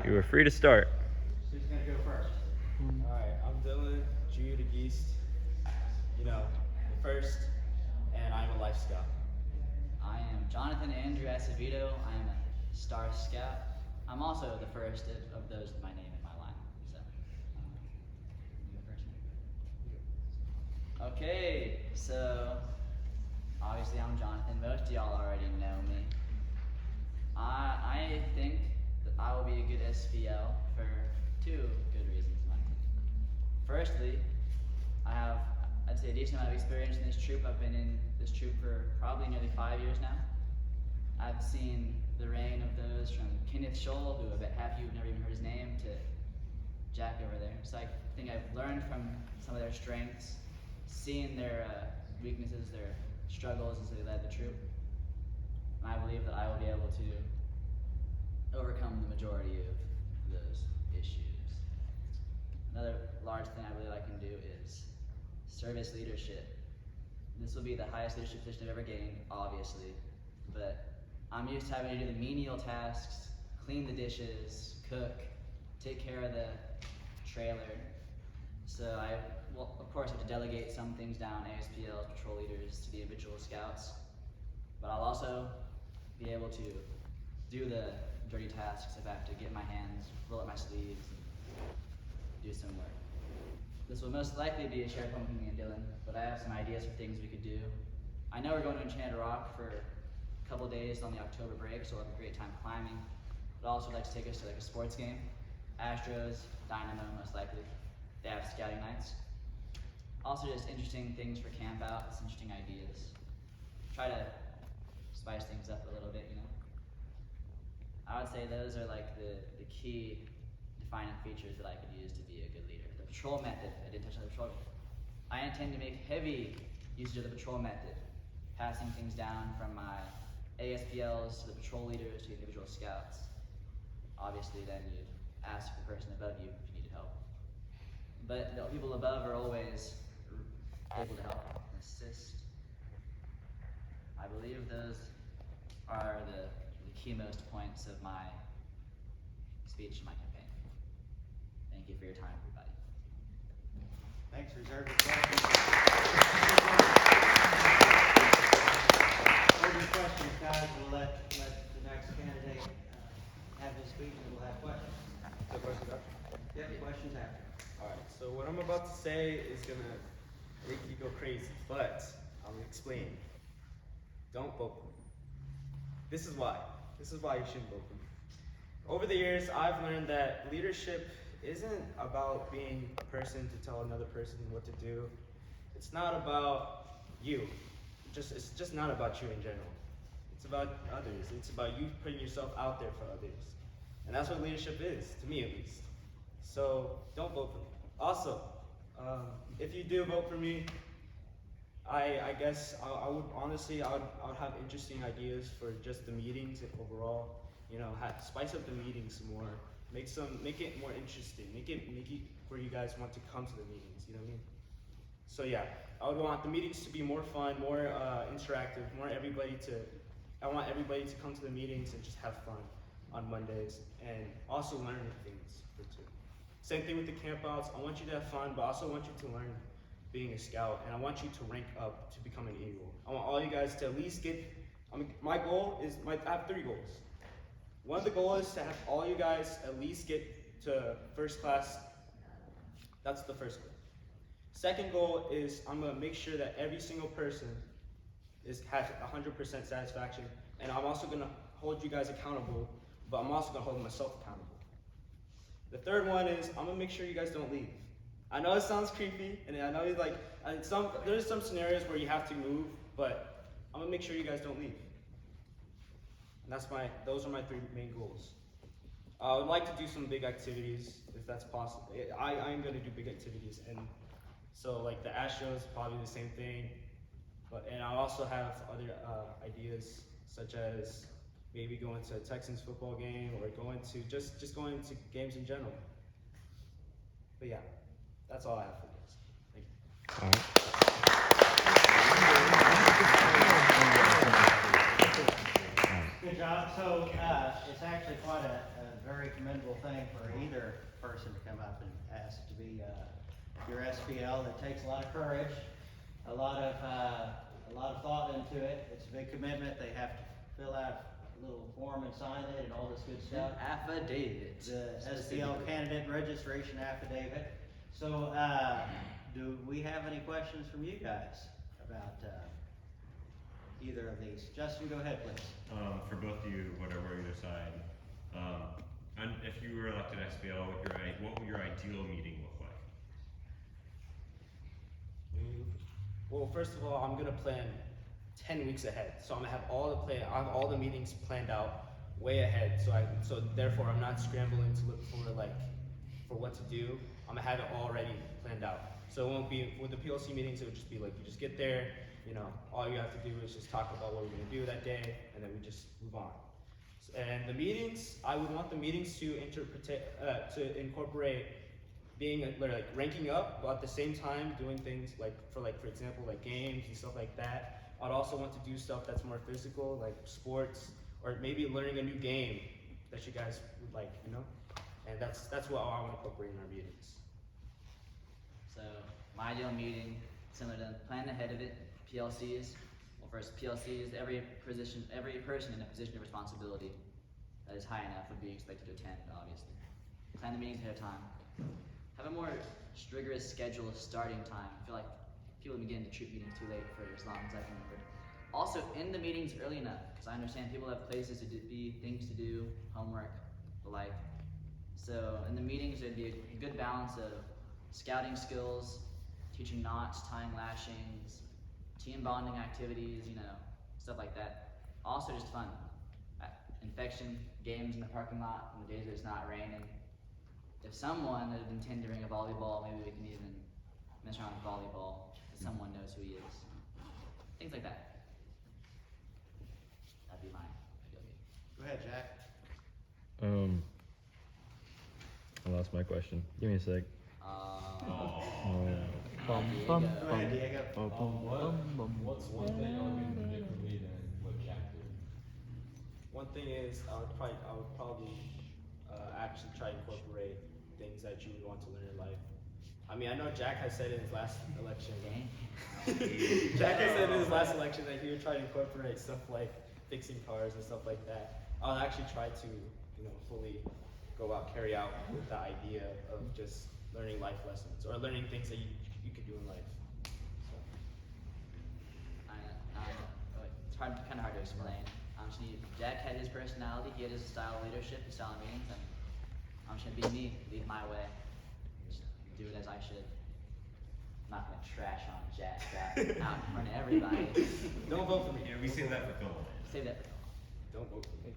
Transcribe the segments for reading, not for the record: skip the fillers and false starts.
You are free to start. Who's going to go first? Alright, I'm Dylan, Drew the Geest, the first, and I'm a Life Scout. I am Jonathan Andrew Acevedo. I am a Star Scout. I'm also the first of those with my name in my line. So, you go first. Okay, so obviously I'm Jonathan. Most of y'all already know me. I think that I will be a good SPL for two good reasons, in my opinion. Firstly, I have, I'd say, a decent amount of experience in this troop. I've been in this troop for probably nearly 5 years now. I've seen the reign of those from Kenneth Scholl, who I bet half of you have never even heard his name, to Jack over there. So I think I've learned from some of their strengths, seen their weaknesses, their struggles as they led the troop. And I believe that I will be able to overcome the majority of those issues. Another large thing I believe I can do is service leadership. This will be the highest leadership position I've ever gained, obviously, but I'm used to having to do the menial tasks, clean the dishes, cook, take care of the trailer. So I will, of course, have to delegate some things down, ASPLs, patrol leaders, to the individual scouts, but I'll also be able to do the dirty tasks if I have to get my hands, roll up my sleeves, and do some work. This will most likely be a shared home with me and Dylan, but I have some ideas for things we could do. I know we're going to Enchanted Rock for a couple days on the October break, so we'll have a great time climbing. But also like to take us to like a sports game. Astros, Dynamo, most likely. They have scouting nights. Also just interesting things for camp out, some interesting ideas. Try to spice things up a little bit, you know. I would say those are like the key defining features that I could use to be a good leader. The patrol method, I didn't touch on the patrol method. I intend to make heavy usage of the patrol method, passing things down from my ASPLs to the patrol leaders to the individual scouts. Obviously then you'd ask the person above you if you needed help. But the people above are always able to help and assist. I believe those are the keymost points of my speech in my campaign. Thank you for your time, everybody. Thanks, reserve your questions. Open questions, guys. We'll let the next candidate have his speech and we'll have questions. So questions after? Yep, questions after. Alright, so what I'm about to say is gonna make you go crazy, but I'm gonna explain. Don't vote for me. This is why. This is why you shouldn't vote for me. Over the years, I've learned that leadership isn't about being a person to tell another person what to do. It's not about you. It's just not about you in general. It's about others. It's about you putting yourself out there for others. And that's what leadership is, to me at least. So don't vote for me. Also, if you do vote for me, I guess I would honestly, I would have interesting ideas for just the meetings overall. You know, spice up the meetings some more. Make it more interesting. Make it where you guys want to come to the meetings. You know what I mean? So yeah, I would want the meetings to be more fun, more interactive, I want everybody to come to the meetings and just have fun on Mondays, and also learn things too. Same thing with the campouts. I want you to have fun, but I also want you to learn being a scout, and I want you to rank up to become an Eagle. I want all you guys to at least get, my goal is, I have 3 goals. One of the goals is to have all you guys at least get to first class. That's the first goal. Second goal is I'm gonna make sure that every single person has 100% satisfaction, and I'm also gonna hold you guys accountable, but I'm also gonna hold myself accountable. The third one is I'm gonna make sure you guys don't leave. I know it sounds creepy, and I know there's some scenarios where you have to move, but I'm gonna make sure you guys don't leave. And those are my 3 main goals. I would like to do some big activities if that's possible. I am gonna do big activities, and so like the Astros, probably the same thing. And I also have other ideas, such as maybe going to a Texans football game, or going to just going to games in general. But yeah, that's all I have for this. Thank you. All right. Good job. So, it's actually quite a very commendable thing for either person to come up and ask to be, your SPL. It takes a lot of courage, a lot of thought into it. It's a big commitment. They have to fill out a little form and sign it and all this good stuff. Affidavit. The SPL candidate registration affidavit. So, do we have any questions from you guys about, either of these? Justin, go ahead, please. For both of you, whatever either side, and if you were elected SPL, what would your ideal meeting look like? Well, first of all, I'm gonna plan 10 weeks ahead. So I'm gonna have I have all the meetings planned out way ahead. So therefore I'm not scrambling to look for what to do. I'm gonna have it already planned out. So it won't be, with the PLC meetings, it would just be like, you just get there, all you have to do is just talk about what we're gonna do that day, and then we just move on. And the meetings, I would want the meetings to incorporate being like ranking up, but at the same time doing things for example, like games and stuff like that. I'd also want to do stuff that's more physical, like sports, or maybe learning a new game that you guys would like, and that's what I want to incorporate in our meetings. So my ideal meeting, similar to plan ahead of it, PLCs. Well, first PLCs, every person in a position of responsibility that is high enough would be expected to attend, obviously. Plan the meetings ahead of time. Have a more rigorous schedule of starting time. I feel like people have been getting to troop meetings too late for as long as I can remember. Also, end the meetings early enough, because I understand people have places to be, things to do, homework, the like. So in the meetings, there'd be a good balance of scouting skills, teaching knots, tying lashings, team bonding activities, stuff like that. Also just fun. Infection, games in the parking lot on the days that it's not raining. If someone would intend to bring a volleyball, maybe we can even mess around with volleyball, because someone knows who he is. Things like that. That'd be mine. Go ahead, Jack. I lost my question. Give me a sec. Go ahead, Diego. What's one thing I would do differently than what Jack did? One thing is, I would probably actually try to incorporate things that you would want to learn in life. I mean, I know Jack has said in his last election. Jack has said in his last election that he would try to incorporate stuff like fixing cars and stuff like that. I'll actually try to, fully carry out with the idea of just learning life lessons or learning things that you could do in life. So. It's kind of hard to explain. Jack had his personality, he had his style of leadership, his style of meetings, and I'm just gonna be me, lead my way, just do it as I should. I'm not gonna trash on Jack out in front of everybody. Don't vote for me. Yeah, we save that for Phil. Save that for Don't vote for me.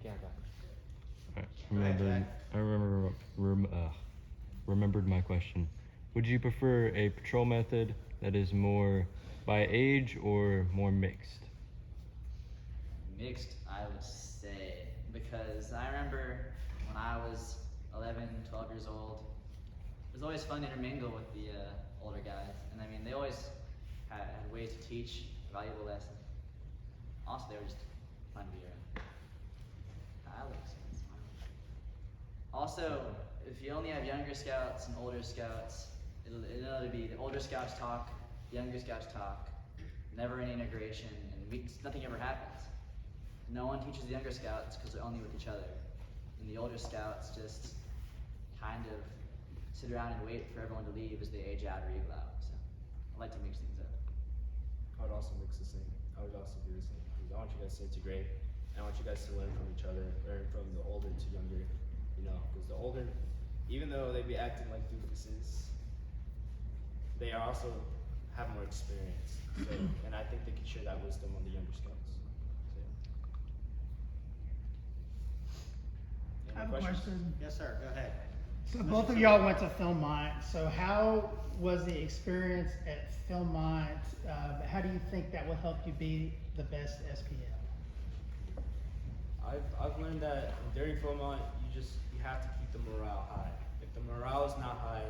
Alright, remembered my question. Would you prefer a patrol method that is more by age or more mixed? Mixed, I would say, because I remember when I was 11, 12 years old, it was always fun to intermingle with the older guys, and they always had ways to teach valuable lessons. Also, they were just fun to be around. Alex, also, if you only have younger scouts and older scouts, it'll be the older scouts talk, younger scouts talk, never any integration, and nothing ever happens. No one teaches the younger scouts because they're only with each other. And the older scouts just kind of sit around and wait for everyone to leave as they age out or eagle out. So I like to mix things up. I would also mix the same. I would also do the same. Because I want you guys to integrate. And I want you guys to learn from each other, learn from the older to younger. Because the older, even though they be acting like doofuses, they also have more experience. So, and I think they can share that wisdom on the younger scouts. I have a question. Yes, sir, go ahead. So both of y'all went to Philmont. So how was the experience at Philmont? How do you think that will help you be the best SPL? I've learned that during Philmont, you have to keep the morale high. If the morale is not high,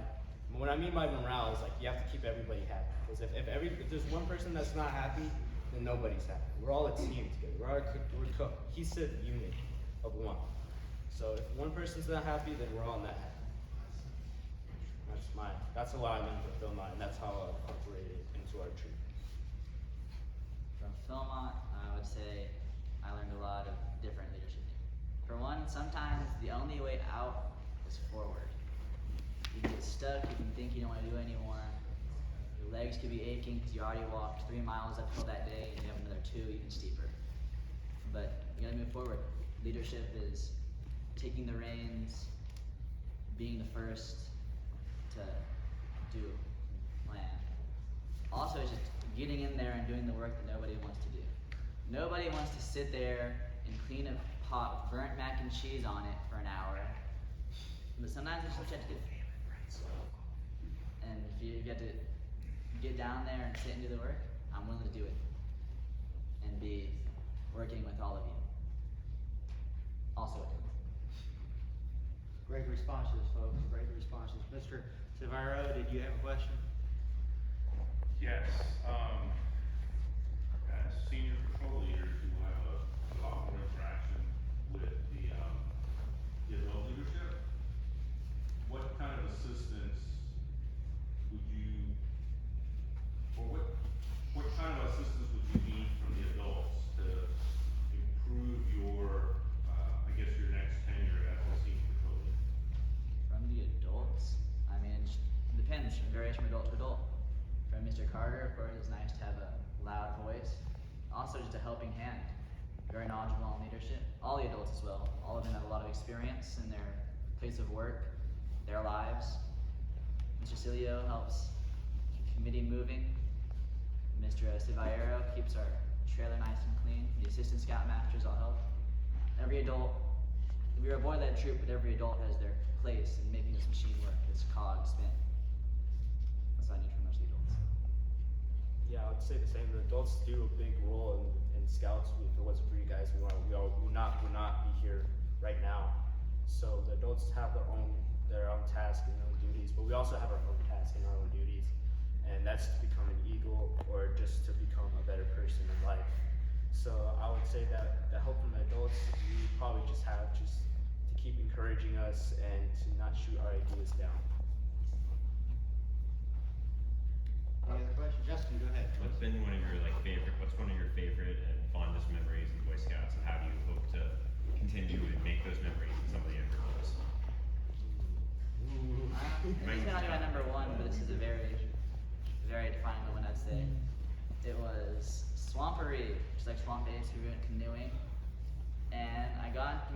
what I mean by morale is you have to keep everybody happy. Because if there's one person that's not happy, then nobody's happy. We're all a team together. We're cohesive unit of one. So if one person's not happy, then we're all not happy. That's how I learned from Philmont, and that's how I incorporated it into our troop. From Philmont, I would say I learned a lot of different leadership. For one, sometimes the only way out is forward. You can get stuck, you can think you don't want to do it anymore. Your legs could be aching because you already walked 3 miles uphill that day and you have another 2 even steeper. But you gotta move forward. Leadership is taking the reins, being the first to do, plan. Also, it's just getting in there and doing the work that nobody wants to do. Nobody wants to sit there and clean a pot with burnt mac and cheese on it for an hour. But sometimes it's just what you have to do. And if you have to get down there and sit and do the work, I'm willing to do it. And be working with all of you. Also, Great responses, folks, great responses. Mr. Savaro, did you have a question? Yes, as senior patrol leaders, you will have a lot more interaction with the adult leadership. What kind of assistance would you, or what kind of assistance would you need from the adults to improve your, I guess your next tenure as a senior patrol leader? from the adults, I mean, it depends, it varies from adult to adult. From Mr. Carter, of course, it's nice to have a loud voice. Also, just a helping hand. Very knowledgeable on leadership. All the adults as well. All of them have a lot of experience in their place of work, their lives. Mr. Cilio helps keep the committee moving. Mr. Civallero keeps our trailer nice and clean. The assistant scoutmasters all help. Every adult, we avoid that troop, but every adult has their place in making this machine work, this cog spin. That's what I need from most of the adults. Yeah, I would say the same. The adults do a big role in scouts. If it wasn't for you guys, we would not be here right now. So the adults have their own tasks and their own duties, but we also have our own tasks and our own duties, and that's to become an eagle or just to become a better person in life. So I would say that the help from the adults, we probably just have to keep encouraging us and to not shoot our ideas down. Any other questions? Justin, go ahead. What's one of your favorite and fondest memories in Boy Scouts, and how do you hope to continue and make those memories in some of the younger boys? This may not be my number one, but this is a very, very defining moment, I'd say. It was Swampery, just like Swamp Days, we went canoeing. And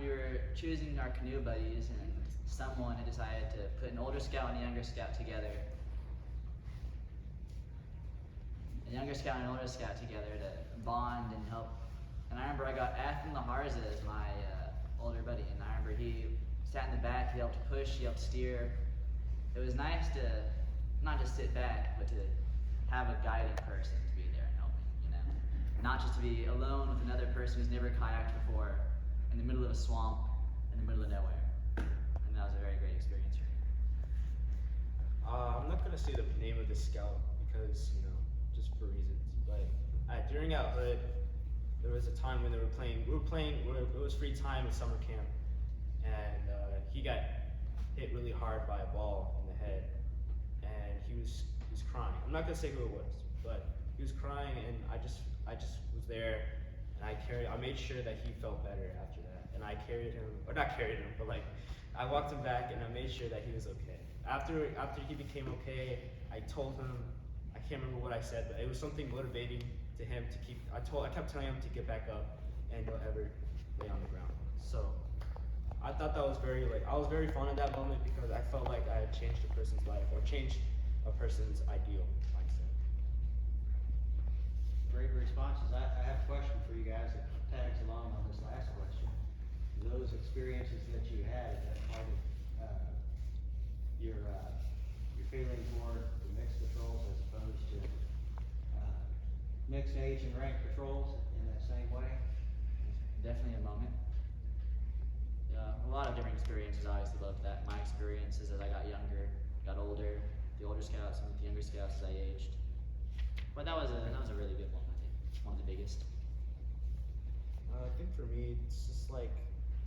we were choosing our canoe buddies, and someone had decided to put an older scout and a younger scout together. A younger scout and an older scout together to bond and help. And I remember I got Athan Laharza as my older buddy, and I remember he sat in the back, he helped push, he helped steer. It was nice to not just sit back, but to have a guiding person to be there and help me, you know? Not just to be alone with another person who's never kayaked before in the middle of a swamp, in the middle of nowhere. And that was a very great experience for me. I'm not gonna say the name of the scout because, just for reasons, but during Out Hood, there was a time when it was free time at summer camp, and he got hit really hard by a ball in the head, and he was crying. I'm not gonna say who it was, but he was crying, and I just was there, and I made sure that he felt better after that, and I carried him, or not carried him, but I walked him back, and I made sure that he was okay. After he became okay, I told him, I can't remember what I said, but it was something motivating to him to keep. I kept telling him to get back up and don't ever lay on the ground. So I thought that was I was very fond of that moment because I felt like I had changed a person's life or changed a person's ideal mindset. Great responses. I have a question for you guys that tags along on this last question. Those experiences that you had, is that part of your feeling toward the mixed patrols as opposed to mixed age and rank patrols in that same way? Definitely a moment. A lot of different experiences, obviously loved that. My experiences as I got younger, got older, the older scouts and the younger scouts as I aged. But that was a really good one, I think. one of the biggest? I think for me, it's just like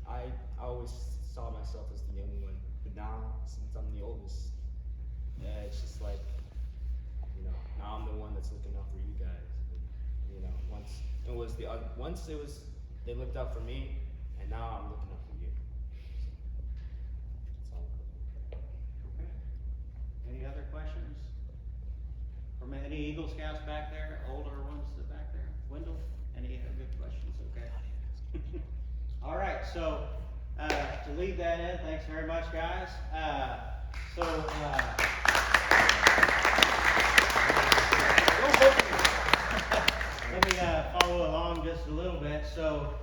I always saw myself as the young one, but now since I'm the oldest, yeah, it's just like, you know, now I'm the one that's looking out for you guys. And, you know, once it was they looked out for me, and now I'm looking out for you. So, that's all. Okay. Any other questions? From any Eagle Scouts back there, older ones that back there? Wendell, any good questions? Okay. All right, so, to lead that in, thanks very much, guys. Let me follow along just a little bit. So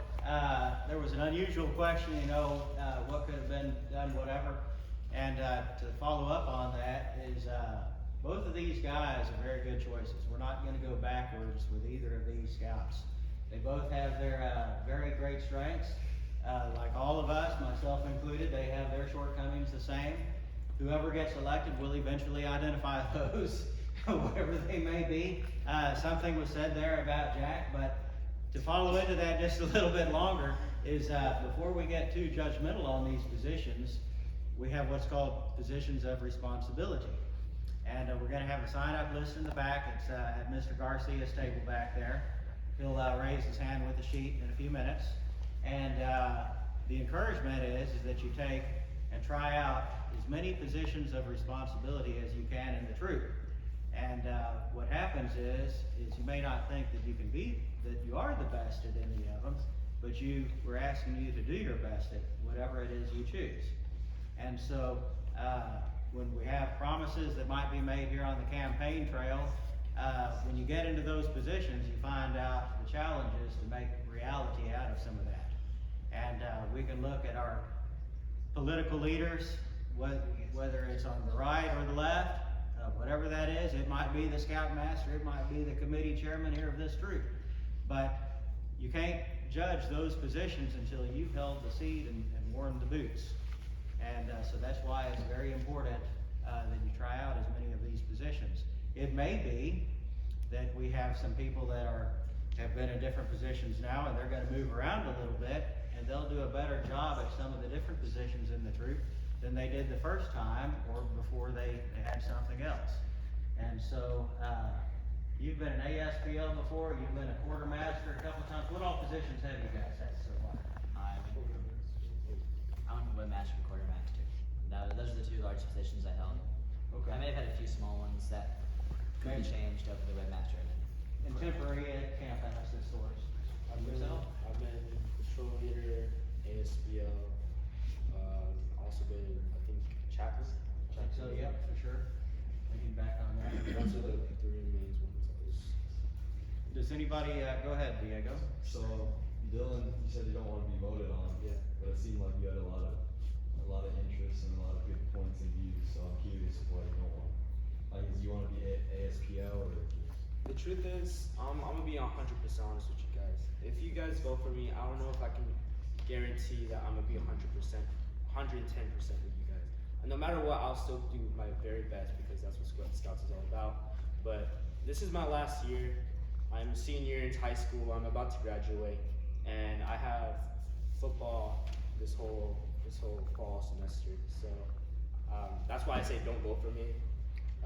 there was an unusual question, you know, what could have been done, whatever. And to follow up on that is both of these guys are very good choices. We're not going to go backwards with either of these scouts. They both have their very great strengths. Like all of us, myself included, they have their shortcomings the same. Whoever gets elected will eventually identify those, whatever they may be. Something was said there about Jack, but to follow into that just a little bit longer is before we get too judgmental on these positions, we have what's called positions of responsibility. And we're going to have a sign-up list in the back. It's at Mr. Garcia's table back there. He'll raise his hand with the sheet in a few minutes. And the encouragement is that you take and try out as many positions of responsibility as you can in the troop. And what happens is you may not think that you are the best at any of them, but we're asking you to do your best at whatever it is you choose. And so when we have promises that might be made here on the campaign trail, when you get into those positions, you find out the challenges to make reality out of some of that. And we can look at our political leaders, whether it's on the right or the left, whatever that is. It might be the scoutmaster, it might be the committee chairman here of this troop. But you can't judge those positions until you've held the seat and worn the boots. And so that's why it's very important that you try out as many of these positions. It may be that we have some people that have been in different positions now, and they're going to move around a little bit, and they'll do a better job at some of the different positions in the troop than they did the first time or before they had something else. And so you've been an ASPL before, you've been a quartermaster a couple times. What all positions have you guys had so far? I went from webmaster to quartermaster. Those are the two largest positions I held. Okay. I may have had a few small ones that could be changed over the webmaster. And temporary at camp assessors. I've been patrol leader, ASBL, also been, I think, chaplain. So, yep, for sure. Thinking back on that. Those are the three main ones. Does anybody, go ahead, Diego. So, Dylan, you said you don't want to be voted on. Yeah. But it seemed like you had a lot of interest and a lot of good points and views, so I'm curious why you don't want. Like, do you want to be ASPL or? The truth is, I'm gonna be 100% honest with you guys. If you guys vote for me, I don't know if I can guarantee that I'm gonna be 100%, 110% with you guys. And no matter what, I'll still do my very best because that's what Scouts is all about. But this is my last year. I'm a senior in high school. I'm about to graduate, and I have football this whole fall semester. So that's why I say don't vote for me.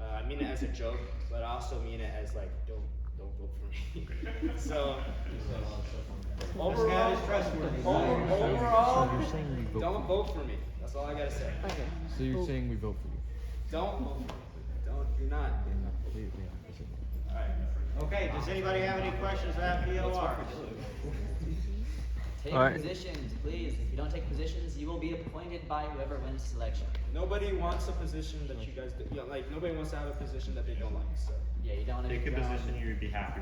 I mean it as a joke, but I also mean it as like don't vote for me. So overall, This guy is trustworthy. overall, So you're saying we vote don't vote for me. That's all I gotta say. So you're saying we vote for you? Don't vote for me. Do not. Completely opposite. Alright. Okay, does anybody have any questions about POR? Take All right. positions, please. If you don't take positions, you will be appointed by whoever wins selection. Nobody wants a position that you guys, like nobody wants to have a position that they don't like. So. Yeah, you don't want to Pick be a drawn. position you'd be happy